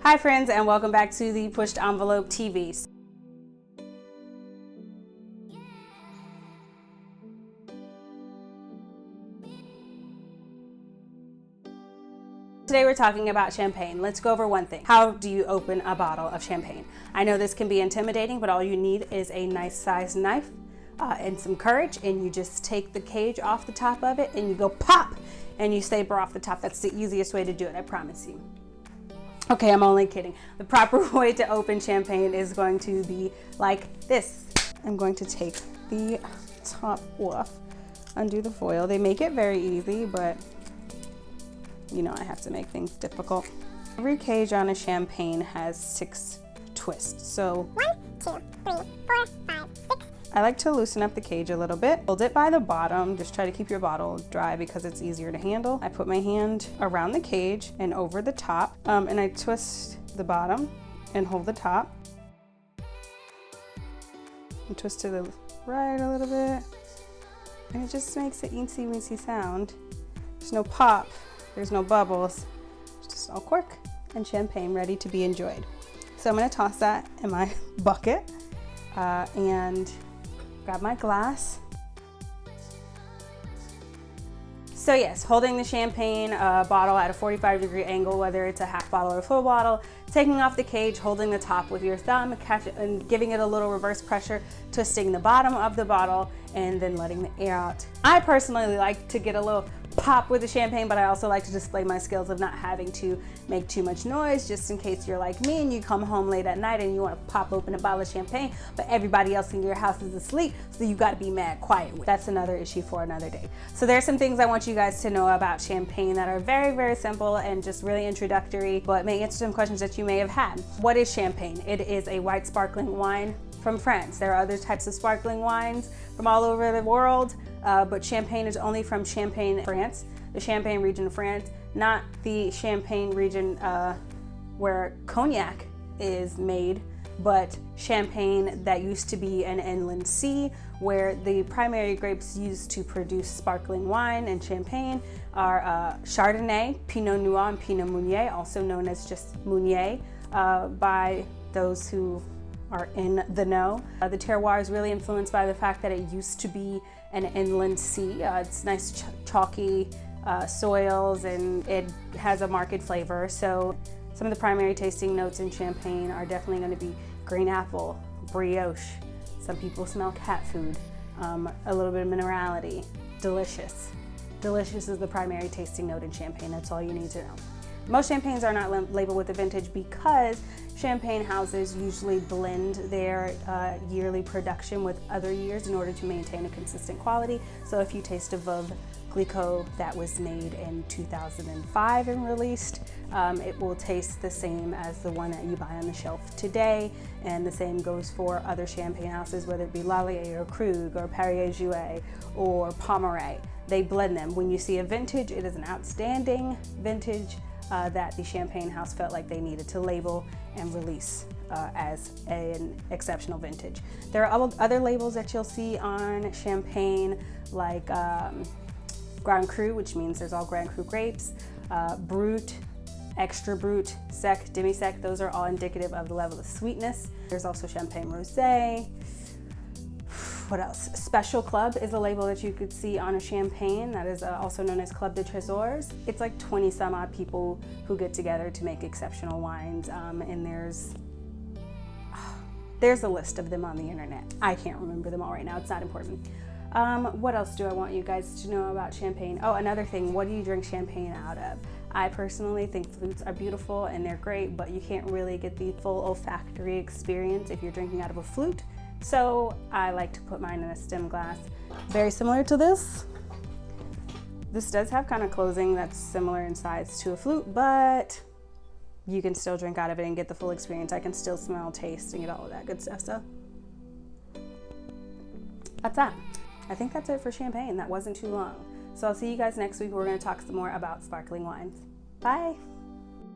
Hi friends, and welcome back to the Pushed Envelope TV. Today we're talking about champagne. Let's go over one thing. How do you open a bottle of champagne? I know this can be intimidating, but all you need is a nice sized knife and some courage, and you just take the cage off the top of it and you go pop and you saber off the top. That's the easiest way to do it, I promise you. Okay, I'm only kidding. The proper way to open champagne is going to be like this. I'm going to take the top off, undo the foil. They make it very easy, but you know I have to make things difficult. Every cage on a champagne has 6 twists. So 1, 2, 3, 4, 5, 6. I like to loosen up the cage a little bit. Hold it by the bottom. Just try to keep your bottle dry because it's easier to handle. I put my hand around the cage and over the top, and I twist the bottom and hold the top. And twist to the right a little bit. And it just makes an eensy weensy sound. There's no pop, there's no bubbles. It's just all cork and champagne ready to be enjoyed. So I'm gonna toss that in my bucket and grab my glass. So yes, holding the champagne bottle at a 45-degree angle, whether it's a half bottle or a full bottle, taking off the cage, holding the top with your thumb, catch it, and giving it a little reverse pressure, twisting the bottom of the bottle, and then letting the air out. I personally like to get a little pop with the champagne, but I also like to display my skills of not having to make too much noise, just in case you're like me and you come home late at night and you want to pop open a bottle of champagne, but everybody else in your house is asleep, so you got to be mad quiet. That's another issue for another day. So there's some things I want you guys to know about champagne that are very, very simple and just really introductory, but may answer some questions that you may have had. What is champagne? It is a white sparkling wine from France. There are other types of sparkling wines from all over the world, but champagne is only from Champagne, France, the Champagne region of France, not the Champagne region where cognac is made, but Champagne that used to be an inland sea, where the primary grapes used to produce sparkling wine and champagne are Chardonnay, Pinot Noir, and Pinot Meunier, also known as just Meunier by those who are in the know. The terroir is really influenced by the fact that it used to be an inland sea. It's nice chalky soils, and it has a marked flavor. So some of the primary tasting notes in champagne are definitely going to be green apple, brioche. Some people smell cat food, a little bit of minerality, delicious. Delicious is the primary tasting note in champagne. That's all you need to know. Most champagnes are not labeled with a vintage because champagne houses usually blend their yearly production with other years in order to maintain a consistent quality. So if you taste a Veuve Clicquot that was made in 2005 and released, it will taste the same as the one that you buy on the shelf today. And the same goes for other champagne houses, whether it be Lallier or Krug or Perrier-Jouët or Pommery. They blend them. When you see a vintage, it is an outstanding vintage that the champagne house felt like they needed to label and release as an exceptional vintage. There are other labels that you'll see on champagne, like Grand Cru, which means there's all Grand Cru grapes, Brut, Extra Brut, Sec, Demi-Sec. Those are all indicative of the level of sweetness. There's also Champagne Rosé. What else? Special Club is a label that you could see on a champagne that is also known as Club de Trésors. It's like 20 some odd people who get together to make exceptional wines, and there's a list of them on the internet. I can't remember them all right now, it's not important. What else do I want you guys to know about champagne? Oh, another thing, what do you drink champagne out of? I personally think flutes are beautiful and they're great, but you can't really get the full olfactory experience if you're drinking out of a flute. So I like to put mine in a stem glass, very similar to this. This does have kind of closing that's similar in size to a flute, but you can still drink out of it and get the full experience. I can still smell, taste, and get all of that good stuff. So that's that. I think that's it for champagne. That wasn't too long. So I'll see you guys next week. We're going to talk some more about sparkling wines. Bye.